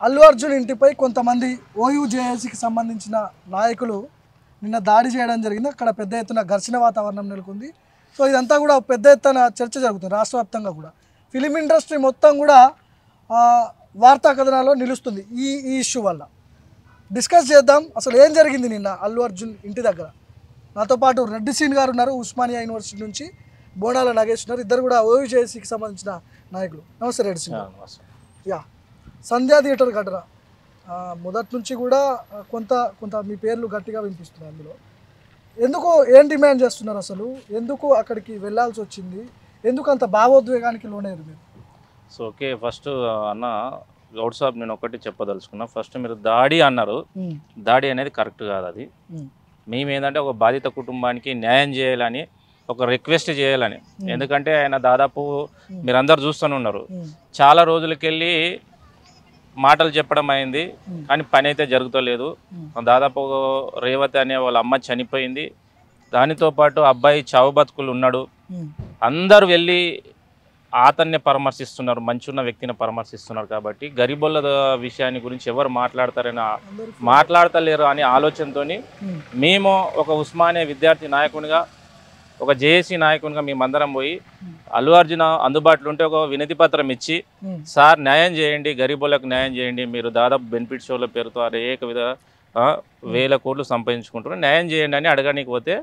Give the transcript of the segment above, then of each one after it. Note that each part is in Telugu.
అల్లు అర్జున్ ఇంటిపై కొంతమంది ఓయూజేఏసీకి సంబంధించిన నాయకులు నిన్న దాడి చేయడం జరిగింది. అక్కడ పెద్ద ఎత్తున ఘర్షణ వాతావరణం నెలకొంది. సో ఇదంతా కూడా పెద్ద ఎత్తున చర్చ జరుగుతుంది రాష్ట్ర వ్యాప్తంగా కూడా. ఫిలిం ఇండస్ట్రీ మొత్తం కూడా వార్తా కథనాల్లో నిలుస్తుంది ఈ ఇష్యూ వల్ల. డిస్కస్ చేద్దాం అసలు ఏం జరిగింది నిన్న అల్లు అర్జున్ ఇంటి దగ్గర. నాతో పాటు రెడ్డి సీన్ గారు ఉన్నారు, ఉస్మానియా యూనివర్సిటీ నుంచి బోనాల నాగేష్ ఉన్నారు, ఇద్దరు కూడా ఓయూజేఏసీకి సంబంధించిన నాయకులు. నమస్తే రెడ్డి సీన్. యా, సంధ్యా థియేటర్ ఘటన మొదటి నుంచి కూడా కొంత మీ పేర్లు గట్టిగా వినిపిస్తున్నాయి. అందులో ఎందుకు ఏం డిమాండ్ చేస్తున్నారు, అసలు ఎందుకు అక్కడికి వెళ్ళాల్సి వచ్చింది, ఎందుకు అంత భావోద్వేగానికి లోనయ్యారు మీరు? సో ఓకే, ఫస్ట్ అన్న గౌడ్ సాబ్ నేను ఒకటి చెప్పదలుచుకున్నా. ఫస్ట్ మీరు దాడి అన్నారు, దాడి అనేది కరెక్ట్ కాదు. అది మేమేంటంటే ఒక బాధిత కుటుంబానికి న్యాయం చేయాలని, ఒక రిక్వెస్ట్ చేయాలని. ఎందుకంటే ఆయన దాదాపు మీరందరూ చూస్తూనే ఉన్నారు, చాలా రోజులకెళ్ళి మాటలు చెప్పడం అయింది కానీ పని అయితే జరుగుతలేదు. దాదాపు రేవతి అనే వాళ్ళ అమ్మ చనిపోయింది, దానితో పాటు అబ్బాయి చావు బతుకులు ఉన్నాడు. అందరూ వెళ్ళి అతన్ని పరామర్శిస్తున్నారు, మంచున్న వ్యక్తిని పరామర్శిస్తున్నారు. కాబట్టి గరీబోళ్ళ విషయాన్ని గురించి ఎవరు మాట్లాడతలేరు అనే ఆలోచనతో మేము ఒక ఉస్మానియా విద్యార్థి నాయకునిగా, ఒక జేఏసీ నాయకునిగా మేమందరం పోయి అల్లు అర్జున్ అందుబాటులో ఉంటే ఒక వినతి పత్రం ఇచ్చి, సార్ న్యాయం చేయండి, గరీబోళ్ళకు న్యాయం చేయండి, మీరు దాదాపు బెనిఫిట్ షోల పేరుతో అనేక విధ వేల కోట్లు సంపాదించుకుంటున్నారు, న్యాయం చేయండి అని అడగడానికి పోతే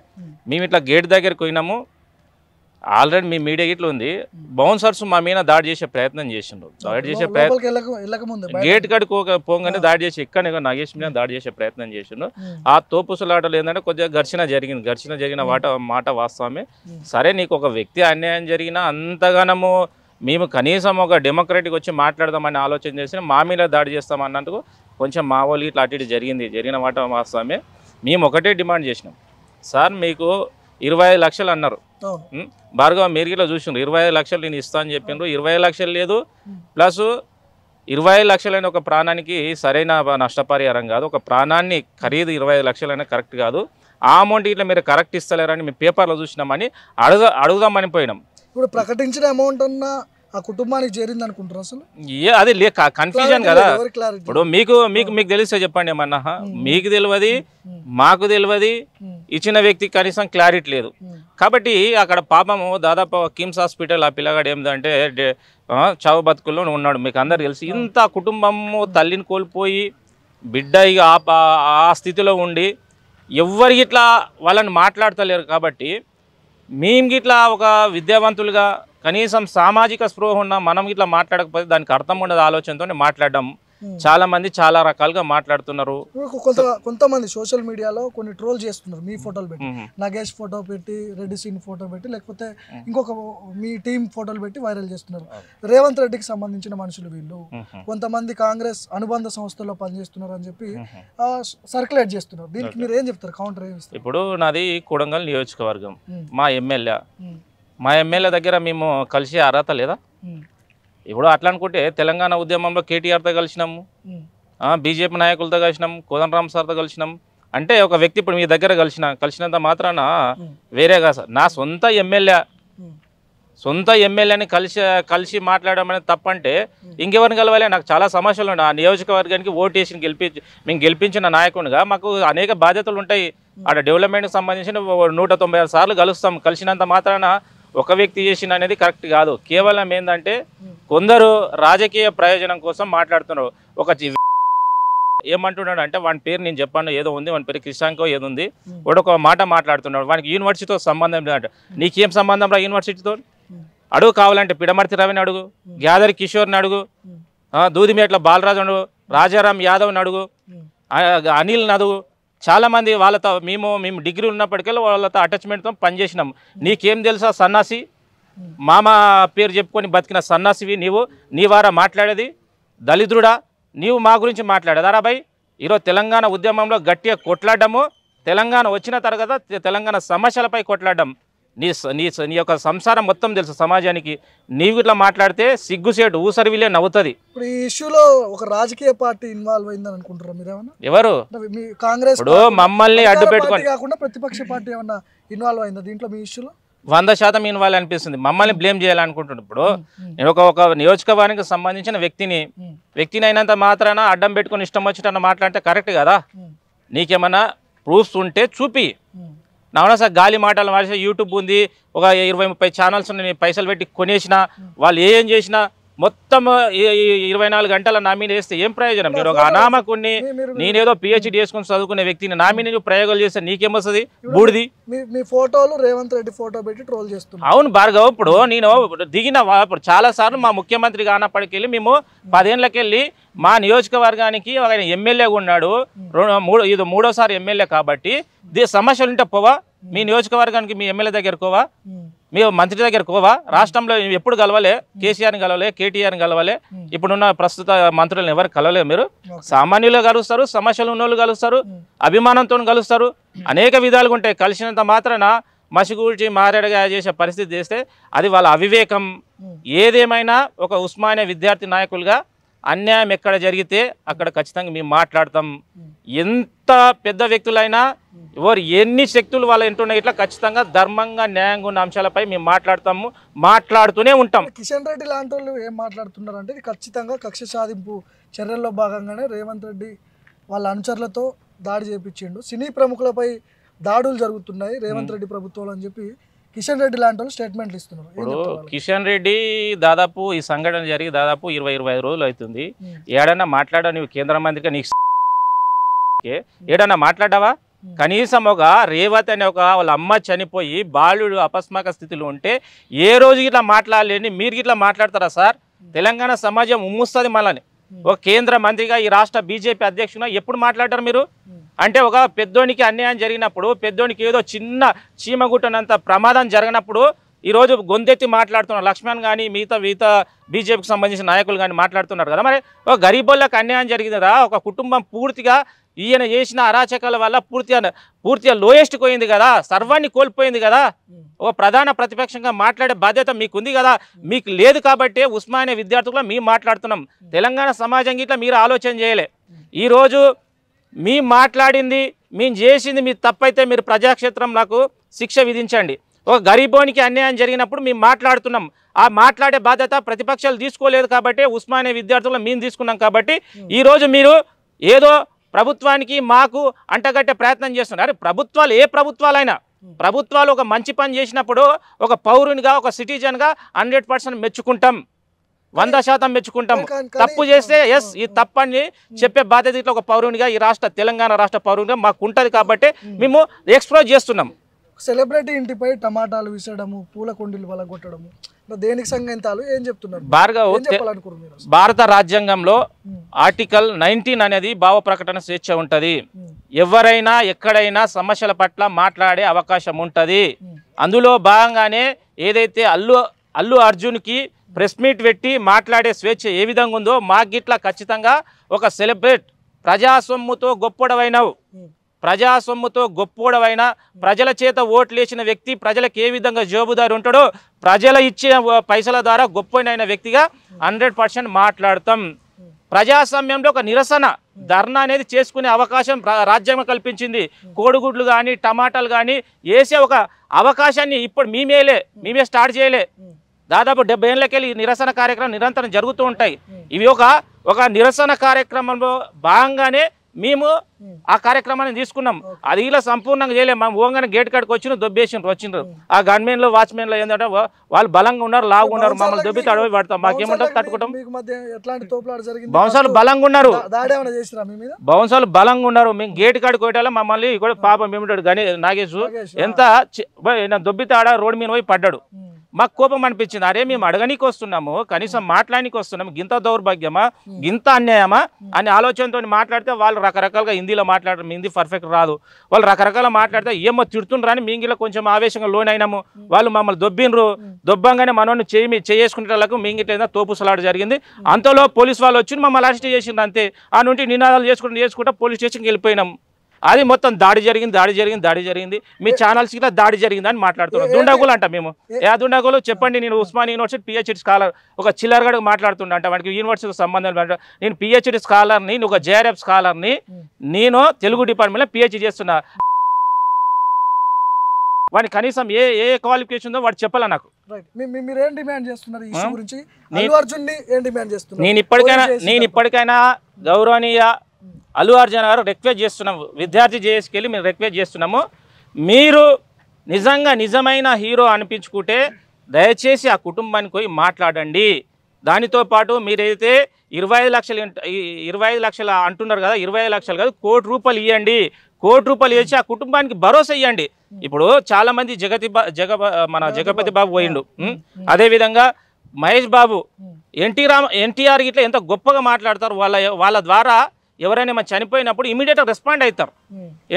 మేము ఇట్లా గేట్ దగ్గరికి పోయినాము. ఆల్రెడీ మీ మీడియా ఇట్లా ఉంది, బౌన్సర్స్ మా మీద దాడి చేసే ప్రయత్నం చేసిండ్రు. దాడి చేసే గేట్ కాడికి పోగానే దాడి చేసి ఇక్కడ నాగేష్ మీద దాడి చేసే ప్రయత్నం చేసిండ్రు. ఆ తోపుసులాటలు ఏంటంటే కొద్దిగా ఘర్షణ జరిగిన మాట వాస్తవమే. సరే, నీకు ఒక వ్యక్తి అన్యాయం జరిగినా అంతగానము మేము కనీసం ఒక డెమోక్రటిక్ వచ్చి మాట్లాడదామని ఆలోచన చేసి మా మీద దాడి చేస్తామన్నందుకు కొంచెం మా వాళ్ళు ఇట్లా అటు ఇటు జరిగిన మాట వాస్తవమే. మేము ఒకటే డిమాండ్ చేసినాం, సార్ మీకు 25 లక్షలు అన్నారు, భార్గవ మీరు చూసిండ్రు, 25 లక్షలు నేను ఇస్తా అని చెప్పిండ్రు. 25 లక్షలు లేదు, ప్లస్ 25 లక్షలైన ఒక ప్రాణానికి సరైన నష్టపరిహారం కాదు. ఒక ప్రాణాన్ని ఖరీదు 25 లక్షలైనా కరెక్ట్ కాదు. ఆ అమౌంట్ ఇట్లా మీరు కరెక్ట్ ఇస్తలేరని మేము పేపర్లో చూసినామని అడుగుదామని పోయినాం. ఇప్పుడు ప్రకటించిన అమౌంట్ అన్న ఆ కుటుంబానికి చేరింది అనుకుంటారు అసలు? అది కన్ఫ్యూజన్ కదా. ఇప్పుడు మీకు తెలిస్తే చెప్పండి ఏమన్నా. మీకు తెలియదు, మాకు తెలియదు, ఇచ్చిన వ్యక్తికి కనీసం క్లారిటీ లేదు. కాబట్టి అక్కడ పాపము దాదాపు కిమ్స్ హాస్పిటల్ ఆ పిల్లగాడు ఏంటంటే చావు బతుకుల్లో ఉన్నాడు. మీకు అందరు తెలిసి ఇంత కుటుంబము తల్లిని కోల్పోయి బిడ్డ ఇక ఆ స్థితిలో ఉండి ఎవ్వరికి ఇట్లా వాళ్ళని మాట్లాడతలేరు. కాబట్టి మేము ఇట్లా ఒక విద్యావంతులుగా కనీసం సామాజిక స్పృహ ఉన్న మనం ఇట్లా మాట్లాడకపోతే దానికి అర్థం ఉండదు ఆలోచనతో మాట్లాడడం. చాలా మంది చాలా రకాలుగా మాట్లాడుతున్నారు. కొంతమంది సోషల్ మీడియాలో కొన్ని ట్రోల్ చేస్తున్నారు, మీ ఫోటోలు పెట్టి, నాగేష్ ఫోటో పెట్టి, రెడ్డి సీన్ ఫోటో పెట్టి, లేకపోతే ఇంకొక మీ టీం ఫోటోలు పెట్టి వైరల్ చేస్తున్నారు. రేవంత్ రెడ్డికి సంబంధించిన మనుషులు వీళ్ళు, కొంతమంది కాంగ్రెస్ అనుబంధ సంస్థల్లో పనిచేస్తున్నారు అని చెప్పి సర్క్యులేట్ చేస్తున్నారు. దీనికి మీరు ఏం చెప్తారు, కౌంటర్ ఏం ఇస్తారు? ఇప్పుడు నాది కొడంగల్ నియోజకవర్గం, మా ఎమ్మెల్యే దగ్గర మేము కలిసే అర్హత లేదా? ఇప్పుడు అట్లా అనుకుంటే తెలంగాణ ఉద్యమంలో కేటీఆర్తో కలిసినాము, బీజేపీ నాయకులతో కలిసినాం, కోదండరామ్ సార్తో కలిసినాం. అంటే ఒక వ్యక్తి ఇప్పుడు మీ దగ్గర కలిసినంత మాత్రాన వేరేగా సార్ నా సొంత ఎమ్మెల్యేని కలిసి మాట్లాడడం అనేది తప్పంటే ఇంకెవరిని కలవాలి? నాకు చాలా సమస్యలు ఉన్నాయి. ఆ నియోజకవర్గానికి ఓటేసి మేము గెలిపించిన నాయకునిగా మాకు అనేక బాధ్యతలు ఉంటాయి. ఆడ డెవలప్మెంట్కి సంబంధించిన 196 సార్లు కలిసినంత మాత్రాన ఒక వ్యక్తి చేసిన అనేది కరెక్ట్ కాదు. కేవలం ఏంటంటే కొందరు రాజకీయ ప్రయోజనం కోసం మాట్లాడుతున్నారు. ఒక ఏమంటున్నాడు అంటే వాని పేరు నేను చెప్పాను, ఏదో ఉంది, వాని పేరు క్రిషాంకో ఏదో ఉంది, వాడు ఒక మాట మాట్లాడుతున్నాడు, వానికి యూనివర్సిటీతో సంబంధం లేదంట. నీకేం సంబంధం రా యూనివర్సిటీతో? అడుగు, కావాలంటే పిడమర్తి రవిని అడుగు, గ్యాదరి కిషోర్ని అడుగు, దూదిమేట్ల బాలరాజు అడుగు, రాజారాం యాదవ్ని అడుగు, అనిల్ని అడుగు. చాలామంది వాళ్ళతో మేము డిగ్రీ ఉన్నప్పటికెళ్ళి వాళ్ళతో అటాచ్మెంట్తో పనిచేసినాం. నీకేం తెలుసా సన్నాసి? మామ పేరు చెప్పుకొని బతికిన సన్నాసివి నీవు. నీ వారా మాట్లాడేది? దళిద్రుడా నీవు మా గురించి మాట్లాడేదారా భయ్? ఈరోజు తెలంగాణ ఉద్యమంలో గట్టిగా కొట్లాడము, తెలంగాణ వచ్చిన తర్వాత తెలంగాణ సమస్యలపై కొట్లాడడం. నీ యొక్క సంసారం మొత్తం తెలుసు సమాజానికి. నీవు ఇట్లా మాట్లాడితే సిగ్గుసేటు ఊసరివిలే నవ్వుతుంది. ఇప్పుడు ఈ ఇష్యూలో ఒక రాజకీయ పార్టీ ఇన్వాల్వ్ అయిందని అనుకుంటారా మీరేమన్నా? ఎవరు? కాంగ్రెస్ ఇప్పుడు మమ్మల్ని అడ్డు పెట్టుకొని కాకుండా ప్రతిపక్ష పార్టీ ఏమన్నా ఇన్వాల్వ్ అయిందా దీంట్లో మీ ఇష్యూలో? 100% ఇన్వాల్వ్ అనిపిస్తుంది. మమ్మల్ని బ్లేమ్ చేయాలనుకుంటున్నాడు. ఇప్పుడు నేను ఒక నియోజకవర్గానికి సంబంధించిన వ్యక్తిని అయినంత మాత్రాన అడ్డం పెట్టుకుని ఇష్టం వచ్చినట్టు మాట్లాడితే కరెక్ట్ కదా? నీకేమన్నా ప్రూఫ్స్ ఉంటే చూపి. నావనా సార్ గాలి మాటలు మాట్లాడి యూట్యూబ్ ఉంది, ఒక 20-30 ఛానల్స్ ఉన్నాయి, పైసలు పెట్టి కొనేసిన వాళ్ళు ఏం చేసినా మొత్తం 24 గంటల నా మీద వేస్తే ఏం ప్రయోజనం? నేను ఒక అనామకుడిని, నేనేదో PhD చేసుకుని చదువుకునే వ్యక్తిని నా మీద నువ్వు ప్రయోగాలు చేస్తే నీకేమొస్తుంది? బూడిది. మీ ఫోటోలు రేవంత్ రెడ్డి ఫోటో పెట్టి ట్రోల్ చేస్తున్నారు. అవును భార్గవ్, ఇప్పుడు నేను దిగిన చాలా సార్లు మా ముఖ్యమంత్రి కానప్పటికెళ్ళి మేము 10 ఏళ్ళకెళ్ళి మా నియోజకవర్గానికి ఆయన ఎమ్మెల్యేగా ఉన్నాడు, ఇది 3వ ఎమ్మెల్యే కాబట్టి సమస్యలు ఉంటే పోవా? మీ నియోజకవర్గానికి మీ ఎమ్మెల్యే దగ్గరకు పోవా? మీ మంత్రి దగ్గరకు పోవా? రాష్ట్రంలో ఎప్పుడు కలవలే? కేసీఆర్ని కలవలే, కేటీఆర్ని కలవలే, ఇప్పుడున్న ప్రస్తుత మంత్రులను ఎవరు కలవలే? మీరు సామాన్యులు కలుస్తారు, సమస్యలు ఉన్న వాళ్ళు కలుస్తారు, అభిమానంతో కలుస్తారు, అనేక విధాలుగా ఉంటాయి. కలిసినంత మాత్రాన మసిగూల్చి మారేడుగా చేసే పరిస్థితి చేస్తే అది వాళ్ళ అవివేకం. ఏదేమైనా ఒక ఉస్మానియా విద్యార్థి నాయకులుగా అన్యాయం ఎక్కడ జరిగితే అక్కడ ఖచ్చితంగా మేము మాట్లాడతాం. ఎంత పెద్ద వ్యక్తులైనా ఎవరు ఎన్ని శక్తులు వాళ్ళ ఇంటున్నాయి ఇట్లా ఖచ్చితంగా ధర్మంగా న్యాయంగా ఉన్న అంశాలపై మేము మాట్లాడతాము, మాట్లాడుతూనే ఉంటాం. కిషన్ రెడ్డి లాంటి వాళ్ళు ఏం మాట్లాడుతున్నారు అంటే ఇది ఖచ్చితంగా కక్ష సాధింపు చర్యల్లో భాగంగానే రేవంత్ రెడ్డి వాళ్ళ అనుచరులతో దాడి చేయించిండు, సినీ ప్రముఖులపై దాడులు జరుగుతున్నాయి రేవంత్ రెడ్డి ప్రభుత్వం అని చెప్పి కిషన్ రెడ్డి లాంటి వాళ్ళు స్టేట్మెంట్లు ఇస్తున్నారు. ఇప్పుడు కిషన్ రెడ్డి దాదాపు ఈ సంఘటన జరిగి దాదాపు 20-25 రోజులు అవుతుంది. ఏడన్నా మాట్లాడా? నువ్వు కేంద్ర మంత్రిగా నీకు ఏడన్నా మాట్లాడావా? కనీసం ఒక రేవత్ అనే వాళ్ళ అమ్మ చనిపోయి బాలుడు అపస్మారక స్థితిలో ఉంటే ఏ రోజు ఇట్లా మాట్లాడలేని మీరు ఇట్లా మాట్లాడతారా సార్? తెలంగాణ సమాజం ఉమ్ముస్తుంది మళ్ళీ. ఒక కేంద్ర మంత్రిగా ఈ రాష్ట్ర బీజేపీ అధ్యక్షునిగా ఎప్పుడు మాట్లాడతారు మీరు? అంటే ఒక పెద్దోనికి అన్యాయం జరిగినప్పుడు, పెద్దోనికి ఏదో చిన్న చీమగుట్టనంత ప్రమాదం జరిగినప్పుడు ఈరోజు గొంతెత్తి మాట్లాడుతున్నారు. లక్ష్మణ్ కానీ మిగతా బీజేపీకి సంబంధించిన నాయకులు కానీ మాట్లాడుతున్నారు కదా. మరి ఒక గరీబోళ్ళకి అన్యాయం జరిగిందిరా, ఒక కుటుంబం పూర్తిగా ఈయన చేసిన అరాచకాల వల్ల పూర్తిగా లోయెస్ట్ పోయింది కదా, సర్వాన్ని కోల్పోయింది కదా. ఒక ప్రధాన ప్రతిపక్షంగా మాట్లాడే బాధ్యత మీకుంది కదా, మీకు లేదు కాబట్టి ఉస్మానియా విద్యార్థులు మేము మాట్లాడుతున్నాం. తెలంగాణ సమాజం ఇట్లా మీరు ఆలోచన చేయలే. ఈరోజు మేము మాట్లాడింది, మేము చేసింది మీ తప్పైతే మీరు ప్రజాక్షేత్రం నాకు శిక్ష విధించండి. ఒక గరీబోనికి అన్యాయం జరిగినప్పుడు మేము మాట్లాడుతున్నాం. ఆ మాట్లాడే బాధ్యత ప్రతిపక్షాలు తీసుకోలేదు కాబట్టి ఉస్మానియా విద్యార్థులు మేము తీసుకున్నాం కాబట్టి ఈరోజు మీరు ఏదో ప్రభుత్వానికి మాకు అంటగట్టే ప్రయత్నం చేస్తున్నారు. ప్రభుత్వాలు ఏ ప్రభుత్వాలైనా ప్రభుత్వాలు ఒక మంచి పని చేసినప్పుడు ఒక పౌరునిగా ఒక సిటిజన్గా 100% మెచ్చుకుంటాం, 100% మెచ్చుకుంటాం. తప్పు చేస్తే ఎస్ ఈ తప్పని చెప్పే బాధ్యత ఇట్లా ఒక పౌరునిగా ఈ తెలంగాణ రాష్ట్ర పౌరునిగా మాకు ఉంటుంది కాబట్టి మేము ఎక్స్ప్లోర్ చేస్తున్నాం. సెలబ్రిటీ ఇంటిపై టమాటాలు విసరడము, పూల కుండీలు వలగొట్టడము దేనికి సంకేతాలు ఏం చెప్తున్నారు భార్గవ్? భారత రాజ్యాంగంలో ఆర్టికల్ 19 అనేది భావ ప్రకటన స్వేచ్ఛ ఉంటది. ఎవరైనా ఎక్కడైనా సమస్యల పట్ల మాట్లాడే అవకాశం ఉంటది. అందులో భాగంగానే ఏదైతే అల్లు అర్జున్కి ప్రెస్ మీట్ పెట్టి మాట్లాడే స్వేచ్ఛ ఏ విధంగా ఉందో మాకు గిట్లా ఖచ్చితంగా ఒక సెలబ్రేట్ ప్రజాసొమ్ముతో గొప్పోడవైన ప్రజల చేత ఓట్లేసిన వ్యక్తి ప్రజలకు ఏ విధంగా జవాబుదారి ఉంటాడో ప్రజల ఇచ్చిన పైసల ద్వారా గొప్పనైన వ్యక్తిగా 100% మాట్లాడతాం. ప్రజాస్వామ్యంలో ఒక నిరసన ధర్నా అనేది చేసుకునే అవకాశం రాజ్యాంగం కల్పించింది. కోడిగుడ్లు కానీ టమాటాలు కానీ వేసే ఒక అవకాశాన్ని ఇప్పుడు మేమే స్టార్ట్ చేయలే. దాదాపు 70 ఏళ్ళకెళ్ళి నిరసన కార్యక్రమం నిరంతరం జరుగుతూ ఉంటాయి. ఇవి ఒక నిరసన కార్యక్రమంలో భాగంగానే మేము ఆ కార్యక్రమాన్ని తీసుకున్నాం. అది ఇలా సంపూర్ణంగా చేయలేము. మేము ఓంగానే గేట్ కాడికి వచ్చిండ్రు. ఆ గన్మెన్లు వాచ్మెన్లు ఏంటంటే వాళ్ళు బలంగా ఉన్నారు, లావుగా ఉన్నారు, మమ్మల్ని దొబ్బితే అడవి పడతాం. మాకేమంటారు తట్టుకుంటాం. బౌన్సర్లు బలంగా ఉన్నారు, మేము గేట్ కాడికి పోయేటాల మమ్మల్ని ఇక్కడ పాపం ఏమిటాడు నాగేశ్ ఎంత దొబ్బితే ఆడ రోడ్డు మీద పోయి పడ్డాడు. మాకు కోపం అనిపించింది. అరే మేము అడగనీకి వస్తున్నాము, కనీసం మాట్లాడనీకి వస్తున్నాము, గింత దౌర్భాగ్యమా, గింత అన్యాయమా అని ఆలోచనతో మాట్లాడితే వాళ్ళు రకరకాలుగా హిందీలో మాట్లాడరు. హిందీ పర్ఫెక్ట్ రాదు. వాళ్ళు రకరకాల మాట్లాడితే ఏమో తిడుతుండ్రు అని మింగిలో కొంచెం ఆవేశంగా లోన్ అయినాము. వాళ్ళు మమ్మల్ని దొబ్బంగానే మనోని చేసుకునే వాళ్ళకు మింగిట్లేదా తోపుసలాట జరిగింది. అంతలో పోలీసు వాళ్ళు వచ్చి మమ్మల్ని అరెస్ట్ చేసిండ్రు అంతే. ఆ నుండి నినాదాలు చేసుకుంటూ పోలీస్ స్టేషన్కి వెళ్ళిపోయినాం. అది మొత్తం దాడి జరిగింది. మీ ఛానల్స్ ఇట్లా దాడి జరిగిందని మాట్లాడుతున్నాం. దుండగులు అంట మేము. ఏ దుండగులు చెప్పండి? నేను ఉస్మానియా యూనివర్సిటీ PhD స్కాలర్, ఒక చిల్లరగడకు మాట్లాడుతుండ అంటే వాడికి యూనివర్సిటీకి సంబంధం. నేను PhD స్కాలర్ని, ఒక JRF స్కాలర్ని, నేను తెలుగు డిపార్ట్మెంట్లో PhD చేస్తున్నా. వాడిని కనీసం ఏ ఏ క్వాలిఫికేషన్ ఉందో వాడు చెప్పాలా నాకు. మీరు ఏం డిమాండ్ చేస్తున్నారు ఈ ఇష్యూ గురించి? అల్లు అర్జున్ ని ఏం డిమాండ్ చేస్తున్నారు? నేను ఇప్పటికైనా గౌరవనీయ అల్లు అర్జున్ గారు రిక్వెస్ట్ చేస్తున్నాము, విద్యార్థి జేఏసీకి వెళ్ళి మేము రిక్వెస్ట్ చేస్తున్నాము, మీరు నిజంగా నిజమైన హీరో అనిపించుకుంటే దయచేసి ఆ కుటుంబానికి పోయి మాట్లాడండి. దానితో పాటు మీరైతే 25 లక్షలు అంటున్నారు కదా, 25 లక్షలు కాదు, ₹1 కోటి ఇవ్వండి. ₹1 కోటి ఇచ్చి ఆ కుటుంబానికి భరోసా ఇవ్వండి. ఇప్పుడు చాలా మంది మన జగపతి బాబు పోయిండు, అదేవిధంగా మహేష్ బాబు, ఎన్టీఆర్ ఇట్లా ఎంత గొప్పగా మాట్లాడతారు. వాళ్ళ ద్వారా ఎవరైనా మనం చనిపోయినప్పుడు ఇమీడియట్గా రెస్పాండ్ అవుతారు.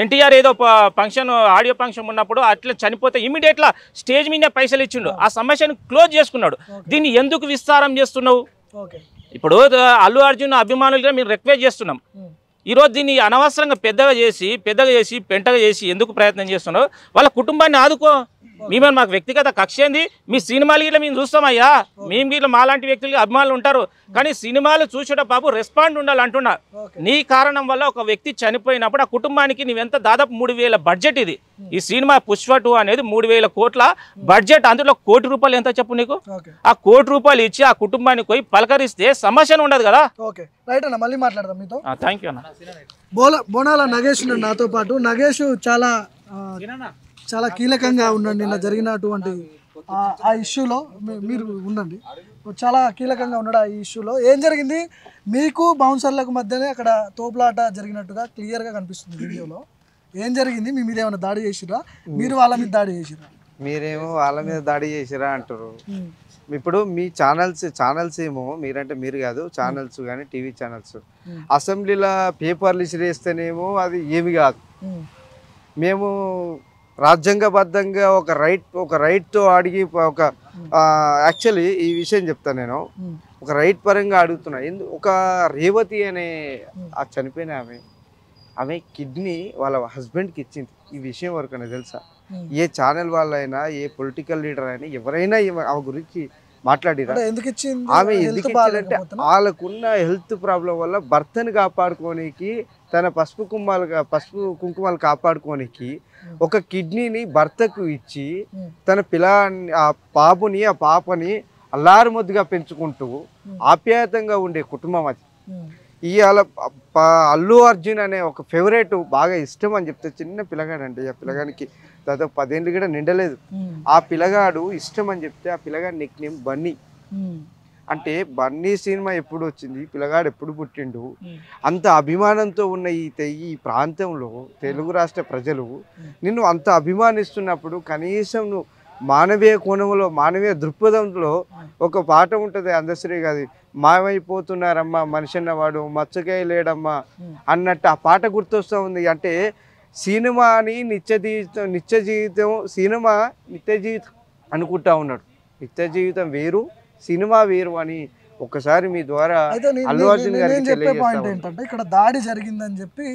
ఎన్టీఆర్ ఏదో ఫంక్షన్ ఆడియో ఫంక్షన్ ఉన్నప్పుడు అట్లా చనిపోతే ఇమీడియట్గా స్టేజ్ మీద పైసలు ఇచ్చిండు, ఆ సమస్యను క్లోజ్ చేసుకున్నాడు. దీన్ని ఎందుకు విస్తారం చేస్తున్నావు? ఇప్పుడు అల్లు అర్జున్ అభిమానులుగా మేము రిక్వెస్ట్ చేస్తున్నాం, ఈరోజు దీన్ని అనవసరంగా పెద్దగా చేసి పెంటగా చేసి ఎందుకు ప్రయత్నం చేస్తున్నావు? వాళ్ళ కుటుంబాన్ని ఆదుకో. మేమేమో మాకు వ్యక్తిగత కక్ష ఏంది? మీ సినిమాలు ఇట్లా మేము చూస్తామయ్యా, మేము ఇట్లా మాలాంటి వ్యక్తులకి అభిమానులు ఉంటారు, కానీ సినిమాలు చూసేట బాబు రెస్పాండ్ ఉండాలి అంటున్నా. నీ కారణం వల్ల ఒక వ్యక్తి చనిపోయినప్పుడు ఆ కుటుంబానికి నువ్వెంత దాదాపు 3,000 బడ్జెట్ ఇది. ఈ సినిమా పుష్ప 2 అనేది 3,000 కోట్ల బడ్జెట్, అందులో ₹1 కోటి ఎంత చెప్పు నీకు? ఆ ₹1 కోటి ఇచ్చి ఆ కుటుంబానికి పోయి పలకరిస్తే సమస్యను ఉండదు కదా. రైట్ అన్న, మళ్ళీ మాట్లాడదాం మీతో. థ్యాంక్ యూ అన్న. బోనాల నగేష్ నాతో పాటు. నగేష్ చాలా కీలకంగా ఉండండి నిన్న జరిగినటువంటి ఆ ఇష్యూలో. మీరు ఉండండి, చాలా కీలకంగా ఉన్నాడు ఆ ఇష్యూలో. ఏం జరిగింది? మీకు బౌన్సర్లకు మధ్యనే అక్కడ తోపులాట జరిగినట్టుగా క్లియర్గా కనిపిస్తుంది వీడియోలో. ఏం జరిగింది? మీ మీద ఏమైనా దాడి చేసిరా? మీరు వాళ్ళ మీద దాడి చేసిరా? మీరేమో వాళ్ళ మీద దాడి చేసిరా అంటారు. ఇప్పుడు మీ ఛానల్స్ ఏమో, మీరంటే మీరు కాదు, ఛానల్స్ కానీ టీవీ ఛానల్స్ అసెంబ్లీలో పేపర్లు ఇసిరేస్తేనేమో అది ఏమి కాదు. మేము రాజ్యాంగబద్ధంగా ఒక రైట్తో అడిగి యాక్చువల్లీ ఈ విషయం చెప్తాను నేను, ఒక రైట్ పరంగా అడుగుతున్నా. ఒక రేవతి అనే ఆ చనిపోయిన ఆమె కిడ్నీ వాళ్ళ హస్బెండ్కి ఇచ్చింది. ఈ విషయం వరకు అనేది తెలుసా? ఏ ఛానల్ వాళ్ళైనా, ఏ పొలిటికల్ లీడర్ అయినా ఎవరైనా ఆమె గురించి మాట్లాడిరా? ఆమె ఎందుకు ఇచ్చిందంటే వాళ్ళకున్న హెల్త్ ప్రాబ్లం వల్ల భర్తను కాపాడుకోనికి, తన పసుపు కుంకుమాలు కాపాడుకోనికి ఒక కిడ్నీని భర్తకు ఇచ్చి తన ఆ పాపని అల్లారు ముద్దుగా పెంచుకుంటూ ఆప్యాయతంగా ఉండే కుటుంబం అది. ఇవాళ అల్లు అర్జున్ అనే ఒక ఫేవరెట్ బాగా ఇష్టం అని చెప్తే, చిన్న పిల్లగాడు అండి, ఆ పిల్లగానికి దాదాపు 10 ఏళ్ళు కూడా నిండలేదు. ఆ పిల్లగాడు ఇష్టం అని చెప్తే ఆ పిల్లగాడి నిక్ నేమ్ బన్నీ. అంటే బన్నీ సినిమా ఎప్పుడు వచ్చింది, పిల్లగాడు ఎప్పుడు పుట్టిండు, అంత అభిమానంతో ఉన్న ఈ ప్రాంతంలో తెలుగు రాష్ట్ర ప్రజలు నిన్ను అంత అభిమానిస్తున్నప్పుడు కనీసం నువ్వు మానవీయ కోణంలో, మానవీయ దృక్పథంలో ఒక పాట ఉంటుంది అందశ్రీ గారి, మాయమైపోతున్నారమ్మా మనిషి అన్నవాడు మచ్చకాయ లేడమ్మా అన్నట్టు ఆ పాట గుర్తొస్తూ ఉంది. అంటే సినిమాని నిత్య జీవితం సినిమా నిత్య జీవితం అనుకుంటా ఉన్నాడు. నిత్య జీవితం వేరు, సినిమా వేరు అని ఒకసారి మీ ద్వారా అల్లు అర్జున్ గారికి చెప్పే పాయింట్ ఏంటంటే, ఇక్కడ దాడి జరిగిందని చెప్పి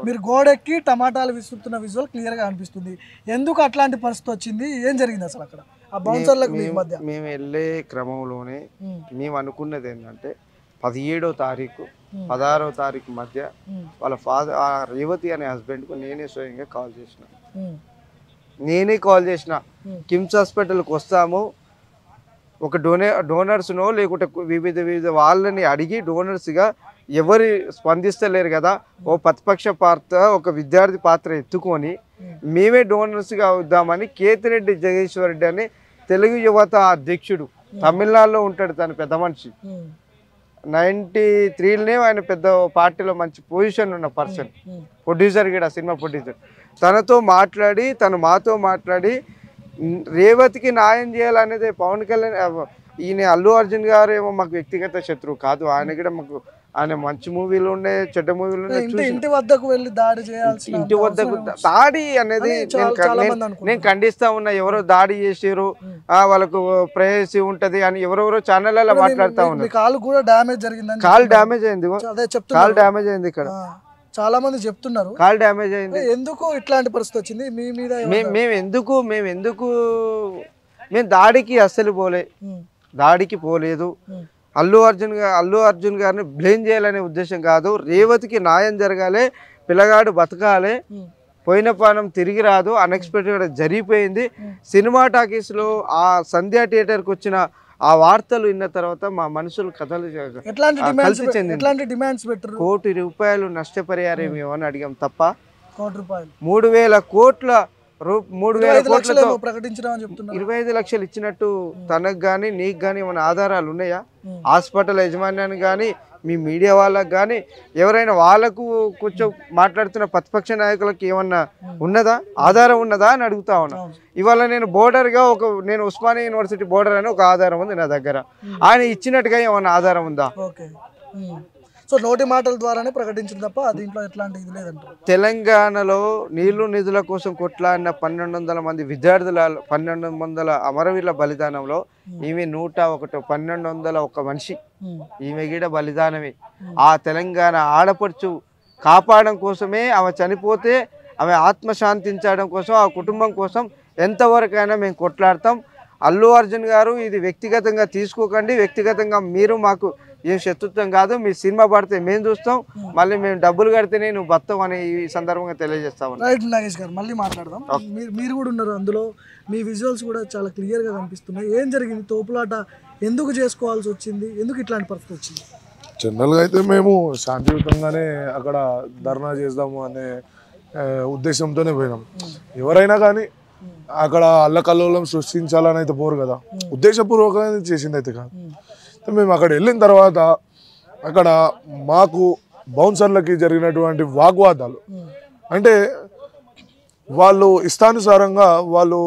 మీరు గోడెక్కి టమాటాలు విసురుతున్న విజువల్ క్లియర్ గా అనిపిస్తుంది. ఎందుకు అట్లాంటి పరిస్థితి వచ్చింది? ఏం జరిగింది అసలు అక్కడ ఆ బౌన్సర్లకు మధ్య? మేము వెళ్ళే క్రమంలోనే మేము అనుకున్నది ఏంటంటే 17వ తారీఖు 16వ తారీఖు మధ్య వాళ్ళ ఫాదర్ ఆ రేవతి అనే హస్బెండ్కు నేనే స్వయంగా కాల్ చేసిన కిమ్స్ హాస్పిటల్కి వస్తాము, ఒక డోనర్స్నో లేకుంటే వివిధ వాళ్ళని అడిగి డోనర్స్గా ఎవరు స్పందిస్తలేరు కదా, ఓ ప్రతిపక్ష పాత్ర ఒక విద్యార్థి పాత్ర ఎత్తుకొని మేమే డోనర్స్గా అవుద్దామని కేతిరెడ్డి జగదీశ్వర్ రెడ్డి అని తెలుగు యువత అధ్యక్షుడు, తమిళనాడులో ఉంటాడు, తన పెద్ద మనిషి, 93లోనే ఆయన పెద్ద పార్టీలో మంచి పొజిషన్ ఉన్న పర్సన్, ప్రొడ్యూసర్ కూడా, సినిమా ప్రొడ్యూసర్, తను మాతో మాట్లాడి రేవతికి న్యాయం చేయాలనేది పవన్ కళ్యాణ్, ఈయన అల్లు అర్జున్ గారు ఏమో మాకు వ్యక్తిగత శత్రువు కాదు, ఆయన కూడా మాకు ఆయన మంచి మూవీలు ఉండే, చెడ్డ మూవీలు ఉండే, ఇంటి వద్దకు వెళ్ళి దాడి చేయాల్సి, ఇంటి వద్దకు దాడి అనేది నేను ఖండిస్తా ఉన్నా. ఎవరో దాడి చేసారు, వాళ్ళకు ప్రైవసీ ఉంటది అని ఎవరెవరో ఛానళ్ళలో మాట్లాడుతా ఉన్నారు. కాలు కూడా డ్యామేజ్ జరిగింది, కాలు డ్యామేజ్ అయింది, కాలు డ్యామేజ్ అయింది, ఇక్కడ చాలా మంది చెప్తున్నారు కాలు డ్యామేజ్ అయింది. ఎందుకు ఇట్లాంటి పరిస్థితి వచ్చింది మీ మీద? మేము దాడికి అస్సలు దాడికి పోలేదు. అల్లు అర్జున్ గారిని బ్లేమ్ చేయాలనే ఉద్దేశం కాదు. రేవతికి న్యాయం జరగాలి, పిల్లగాడు బతకాలి, పోయిన పానం తిరిగి రాదు, అన్ఎక్స్పెక్టెడ్గా జరిగిపోయింది. సినిమా టాకీస్లో ఆ సంధ్యా థియేటర్కి వచ్చిన ఆ వార్తలు విన్న తర్వాత మా మనుషులు కథలు కలిసి చెందింది. ₹1 నష్టపరిహారం ఏమని అడిగాం తప్ప 3,000 కోట్ల 25 లక్షలు ఇచ్చినట్టు తనకు కానీ నీకు కానీ ఏమైనా ఆధారాలు ఉన్నాయా? హాస్పిటల్ యజమాన్యాన్ని కానీ మీ మీడియా వాళ్ళకు కానీ ఎవరైనా వాళ్ళకు కొంచెం మాట్లాడుతున్న ప్రతిపక్ష నాయకులకు ఏమన్నా ఉన్నదా, ఆధారం ఉన్నదా అని అడుగుతా ఉన్నా. ఇవాళ నేను బోర్డర్గా నేను ఉస్మానియా యూనివర్సిటీ బోర్డర్ అని ఒక ఆధారం ఉంది నా దగ్గర. ఆయన ఇచ్చినట్టుగా ఏమన్నా ఆధారం ఉందా? సో నోటి మాటల ద్వారానే ప్రకటించింది తప్ప దీంట్లో ఎట్లాంటి ఇది లేదంటారు. తెలంగాణలో నీళ్లు నిధుల కోసం కొట్లాడిన 1,200 మంది విద్యార్థుల 1,200 అమరవీరుల బలిదానంలో ఈమె 101 1,201 మనిషి ఈమె కూడా బలిదానమే. ఆ తెలంగాణ ఆడపడుచు కాపాడడం కోసమే ఆమె చనిపోతే ఆమె ఆత్మశాంతించడం కోసం ఆ కుటుంబం కోసం ఎంతవరకైనా మేము కొట్లాడతాం. అల్లు అర్జున్ గారు ఇది వ్యక్తిగతంగా తీసుకోకండి, వ్యక్తిగతంగా మీరు మాకు ఏం శత్రుత్వం కాదు, మీ సినిమా పడితే మేము చూస్తాం, మళ్ళీ మేము డబ్బులు కడితేనే నువ్వు బతాం అని ఈ సందర్భంగా తెలియజేస్తాం. రైట్ నాగేష్ గారు, మళ్ళీ మాట్లాడదాం. మీరు కూడా ఉన్నారు అందులో, మీ విజువల్స్ కూడా చాలా క్లియర్గా కనిపిస్తున్నాయి. ఏం జరిగింది? తోపులాట ఎందుకు చేసుకోవాల్సి వచ్చింది? ఎందుకు ఇట్లాంటి పరిస్థితి వచ్చింది? జనరల్గా అయితే మేము శాంతియుతంగానే అక్కడ ధర్నా చేద్దాము అనే ఉద్దేశంతోనే పోయినాం. ఎవరైనా కానీ అక్కడ అల్లకల్లోలం సృష్టించాలని అయితే పోరు కదా, ఉద్దేశపూర్వకంగా చేసింది అయితే కాదు. మేము అక్కడ వెళ్ళిన తర్వాత అక్కడ మాకు బౌన్సర్లకి జరిగినటువంటి వాగ్వాదాలు, అంటే వాళ్ళు ఇష్టానుసారంగా వాళ్ళు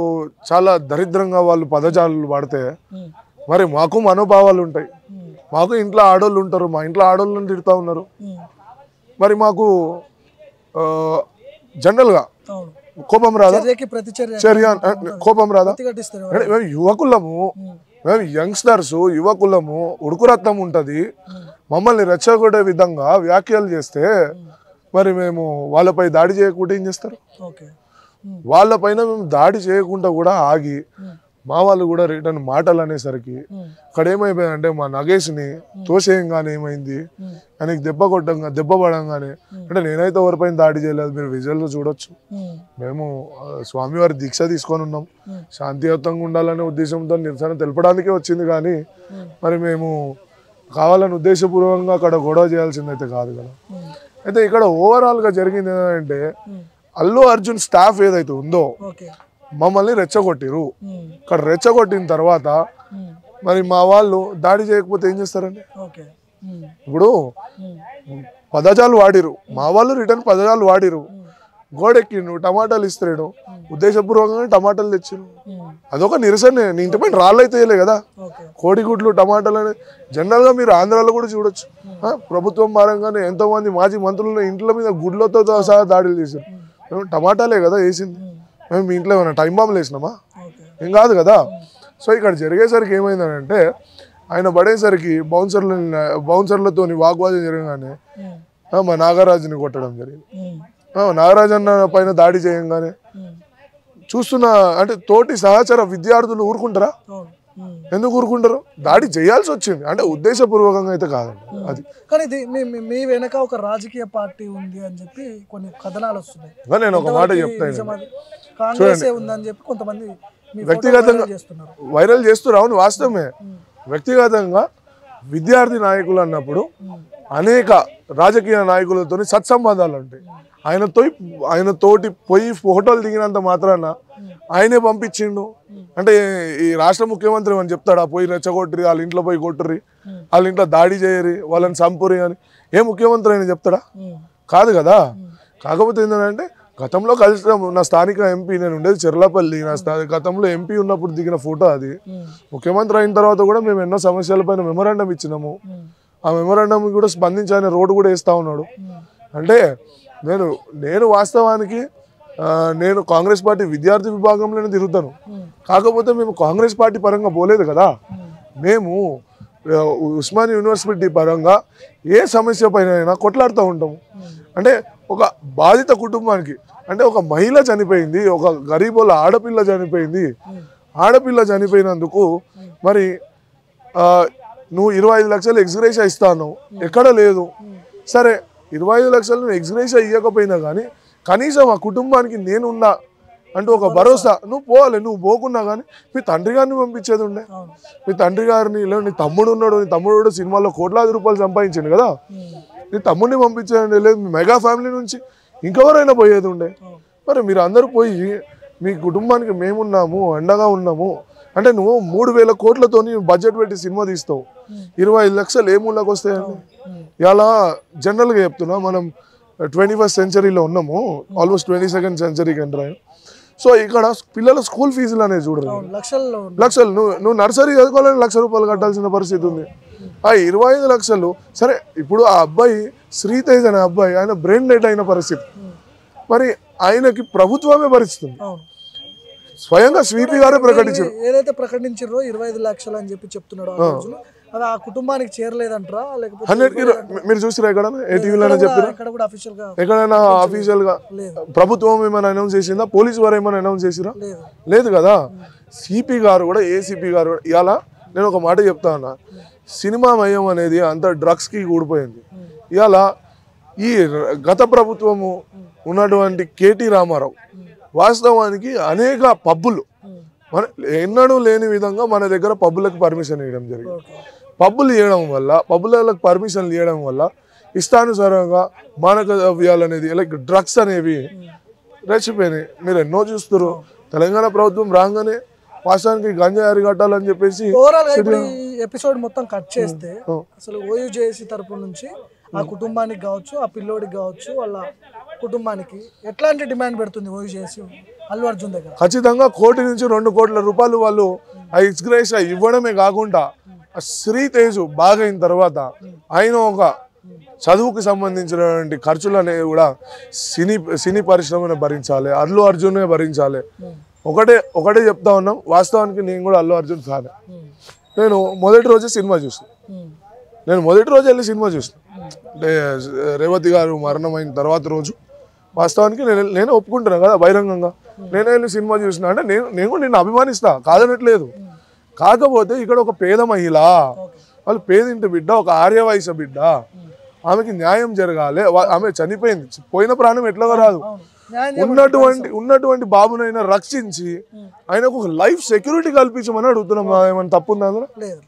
చాలా దరిద్రంగా వాళ్ళు పదజాలు వాడితే మరి మాకు మనోభావాలు ఉంటాయి. మాకు ఇంట్లో ఆడోళ్ళు ఉంటారు, మా ఇంట్లో ఆడోళ్ళని తిడుతూ ఉన్నారు. మరి మాకు జనరల్గా కోపం రాదా? కోపం రాదా? మేము యువకులము, మేము యంగ్స్టర్స్, యువకులము, ఉడుకురత్నం ఉంటుంది. మమ్మల్ని రెచ్చగొట్టే విధంగా వ్యాఖ్యలు చేస్తే మరి మేము వాళ్ళపై దాడి చేయకుండా ఏం చేస్తారు? వాళ్ళపైన మేము దాడి చేయకుండా కూడా ఆగి మా వాళ్ళు కూడా రిటర్న్ మాటలు అనేసరికి అక్కడ ఏమైపోయిందంటే మా నగేష్ని తోసేయంగానే ఏమైంది, ఆయనకి దెబ్బ పడంగానే, అంటే నేనైతే ఎవరిపైన దాడి చేయలేదు, మీరు విజువల్లో చూడొచ్చు. మేము స్వామివారి దీక్ష తీసుకొని ఉన్నాం, శాంతియుతంగా ఉండాలనే ఉద్దేశంతో నిరసన తెలపడానికే వచ్చింది. కానీ మరి మేము కావాలని ఉద్దేశపూర్వకంగా అక్కడ గొడవ చేయాల్సిందైతే కాదు కదా. అయితే ఇక్కడ ఓవరాల్గా జరిగింది ఏంటంటే అల్లు అర్జున్ స్టాఫ్ ఏదైతే ఉందో మమ్మల్ని రెచ్చగొట్టిరు. ఇక్కడ రెచ్చగొట్టిన తర్వాత మరి మా వాళ్ళు దాడి చేయకపోతే ఏం చేస్తారండి? ఇప్పుడు పదజాలు వాడిరు, మా వాళ్ళు రిటర్న్ పదజాలు వాడిరు. గోడెక్కిండు, టమాటాలు ఇస్తాడు, ఉద్దేశపూర్వకంగా టమాటాలు తెచ్చిరు. అదొక నిరసన. నీ ఇంటి పైన రాళ్ళు అయితే వేయలే కదా, కోడిగుడ్లు టమాటాలు అనేది జనరల్గా మీరు ఆంధ్రాలో కూడా చూడొచ్చు. ప్రభుత్వం పరంగానే ఎంతోమంది మాజీ మంత్రులు ఇంట్ల మీద గుడ్లతో సహా దాడులు చేశారు. మేము టమాటాలే కదా వేసింది, మేము మీ ఇంట్లో ఏమైనా టైం బాంబులు వేసినామా? ఏం కాదు కదా. సో ఇక్కడ జరిగేసరికి ఏమైందంటే ఆయన పడేసరికి బౌన్సర్లతో వాగ్వాదం జరగగానే మా నాగరాజుని కొట్టడం జరిగింది. నాగరాజు అన్న పైన దాడి చేయంగానే చూస్తున్న అంటే తోటి సహచర విద్యార్థులు ఊరుకుంటారా? ఎందుకు ఊరుకుంటారు? దాడి చేయాల్సి వచ్చింది, అంటే ఉద్దేశపూర్వకంగా అయితే కాదండి అది. కానీ మీ వెనక ఒక రాజకీయ పార్టీ ఉంది అని చెప్పి కొన్ని కథనాలు వస్తున్నాయి. నేను ఒక మాట చెప్తాను, కాంగ్రెస్ ఉందని చెప్పి కొంతమంది వ్యక్తిగతంగా వైరల్ చేస్తున్నారు. అవును, వాస్తవమే. వ్యక్తిగతంగా విద్యార్థి నాయకులు అన్నప్పుడు అనేక రాజకీయ నాయకులతో సత్సంబంధాలు ఉంటాయి. ఆయనతోటి పోయి ఫోటోలు దిగినంత మాత్రాన ఆయనే పంపించిండు అంటే ఈ రాష్ట్ర ముఖ్యమంత్రి అని చెప్తాడా? పోయి రెచ్చగొట్టురి, వాళ్ళ ఇంట్లో పోయి కొట్టుర్రి, వాళ్ళ ఇంట్లో దాడి చేయరి, వాళ్ళని చంపురి అని ఏ ముఖ్యమంత్రి అయినా చెప్తాడా? కాదు కదా. కాకపోతే ఏంటంటే గతంలో కలిసి నా స్థానిక ఎంపీ, నేను ఉండేది చెర్లపల్లి, గతంలో ఎంపీ ఉన్నప్పుడు దిగిన ఫోటో అది. ముఖ్యమంత్రి అయిన తర్వాత కూడా మేము ఎన్నో సమస్యలపైన మెమోరాండం ఇచ్చినాము. ఆ మెమోరాండం కూడా స్పందించాలని రోడ్డు కూడా వేస్తూ ఉన్నాడు. అంటే నేను వాస్తవానికి నేను కాంగ్రెస్ పార్టీ విద్యార్థి విభాగంలోనే తిరుగుతాను. కాకపోతే మేము కాంగ్రెస్ పార్టీ పరంగా పోలేదు కదా. మేము ఉస్మానియా యూనివర్సిటీ పరంగా ఏ సమస్య పైన కొట్లాడుతూ ఉంటాము. అంటే ఒక బాధిత కుటుంబానికి, అంటే ఒక మహిళ చనిపోయింది, ఒక గరీబుల ఆడపిల్ల చనిపోయింది. ఆడపిల్ల చనిపోయినందుకు మరి నువ్వు 25 లక్షలు ఎక్స్గ్రేషియా ఇస్తాను, ఎక్కడ లేదు. సరే 25 లక్షలు నువ్వు ఎక్స్గ్రేషియా ఇవ్వకపోయినా కానీ కనీసం ఆ కుటుంబానికి నేనున్నా అంటూ ఒక భరోసా. నువ్వు పోవాలి, నువ్వు పోకున్నా కానీ మీ తండ్రి గారిని పంపించేది ఉండే. మీ తండ్రి గారిని ఇలా నీ తమ్ముడు ఉన్నాడు, నీ తమ్ముడు కూడా సినిమాలో కోట్లాది రూపాయలు సంపాదించిండు కదా, నీ తమ్ముడిని పంపించేయండి. లేదు మీ మెగా ఫ్యామిలీ నుంచి ఇంకెవరైనా పోయేది ఉండే. మరి మీరు అందరూ పోయి మీ కుటుంబానికి మేమున్నాము, అండగా ఉన్నాము అంటే నువ్వు 3,000 కోట్లతో బడ్జెట్ పెట్టి సినిమా తీస్తావు, 25 లక్షలు ఏ మూలకి వస్తాయండి? ఇలా జనరల్గా చెప్తున్నా, మనం 21st సెంచరీలో ఉన్నాము, ఆల్మోస్ట్ 22nd సెంచరీకి ఎంటర్ అయ్యాం. సో ఇక్కడ పిల్లల స్కూల్ ఫీజులు అనేది చూడరు, లక్షలు. నువ్వు నర్సరీ చదువుకోవాలని ₹1,00,000 కట్టాల్సిన పరిస్థితి ఉంది. ఆ 25 లక్షలు సరే. ఇప్పుడు ఆ అబ్బాయి శ్రీతేజ్ అనే అబ్బాయి, ఆయన బ్రెయిన్ డెడ్ అయిన పరిస్థితి. మరి ఆయనకి ప్రభుత్వమే భరిస్తుంది. స్వయంగా స్వీపీ గారే ప్రకటించారు. ఏదైతే ప్రకటించారో 25 లక్షలు అని చెప్పి చెప్తున్నాడు, అది ఆ కుటుంబానికి చేరలేదంటారా? లేకపోతే 100కి మీరు చూసిరా ఎక్కడైనా ఏ టీవీలో చెప్పారు? ఎక్కడైనా అఫీషియల్ గా ప్రభుత్వం ఏమైనా అనౌన్స్ చేసిందా? పోలీసు వారు ఏమైనా అనౌన్స్ చేసిరా? లేదు కదా. సిపి గారు కూడా, ఏసీపీ గారు కూడా. ఇలా నేను ఒక మాట చెప్తా ఉన్నా, సినిమా మయం అనేది అంత డ్రగ్స్ కి కూడిపోయింది. ఇలా ఈ గత ప్రభుత్వము ఉన్నటువంటి కేటీ రామారావు వాస్తవానికి అనేక పబ్బులు మన ఎన్నడూ లేని విధంగా మన దగ్గర పబ్బులకు పర్మిషన్ ఇవ్వడం జరిగింది. పబ్బులు ఇవ్వడం వల్ల, పబ్బులకు పర్మిషన్లు ఇవ్వడం వల్ల ఇష్టానుసారంగా మానక ద్రవ్యాలు అనేది లైక్ డ్రగ్స్ అనేవి రెచ్చిపోయినాయి. మీరు ఎన్నో చూస్తారు. తెలంగాణ ప్రభుత్వం రాగానే వాస్తవానికి గంజాయి అరికట్టాలని చెప్పేసి ఎపిసోడ్ మొత్తం కట్ చేస్తే అసలు ఓయూజేసీ తరపు నుంచి ఆ కుటుంబానికి కావచ్చు, ఆ పిల్లోడికి కావచ్చు, వాళ్ళ కుటుంబానికి ఎట్లాంటి డిమాండ్ పెడుతుంది ఓయూజేసీ అల్లు అర్జున్ దగ్గర? ఖచ్చితంగా 1 కోటి నుంచి 2 కోట్ల రూపాయలు వాళ్ళు ఆ ఎక్స్గ్రేషియా ఇవ్వడమే కాకుండా శ్రీతేజు బాగైన తర్వాత ఆయన ఒక చదువుకు సంబంధించినటువంటి ఖర్చులు అనేవి కూడా సినీ పరిశ్రమను భరించాలి, అల్లు అర్జునే భరించాలి. ఒకటే చెప్తా ఉన్నాం, వాస్తవానికి నేను కూడా అల్లు అర్జున్ ఫ్యాన్. నేను మొదటి రోజే సినిమా చూస్తాను. వెళ్ళి సినిమా చూస్తాను. అంటే రేవతి గారు మరణమైన తర్వాత రోజు వాస్తవానికి నేను ఒప్పుకుంటున్నాను కదా బహిరంగంగా, నేనే వెళ్ళి సినిమా చూసిన. అంటే నేను కూడా నిన్ను అభిమానిస్తా, కాదనట్లేదు. కాకపోతే ఇక్కడ ఒక పేద మహిళ, వాళ్ళు పేదింటి బిడ్డ, ఒక ఆర్యవైశ్య బిడ్డ, ఆమెకి న్యాయం జరగాలి. ఆమె చనిపోయింది, పోయిన ప్రాణం ఎట్లాగా రాదు. ఉన్నటువంటి బాబునైనా రక్షించి ఆయనకు ఒక లైఫ్ సెక్యూరిటీ కల్పించమని అడుగుతున్నాం. ఏమైనా తప్పు ఉందా? లేదు.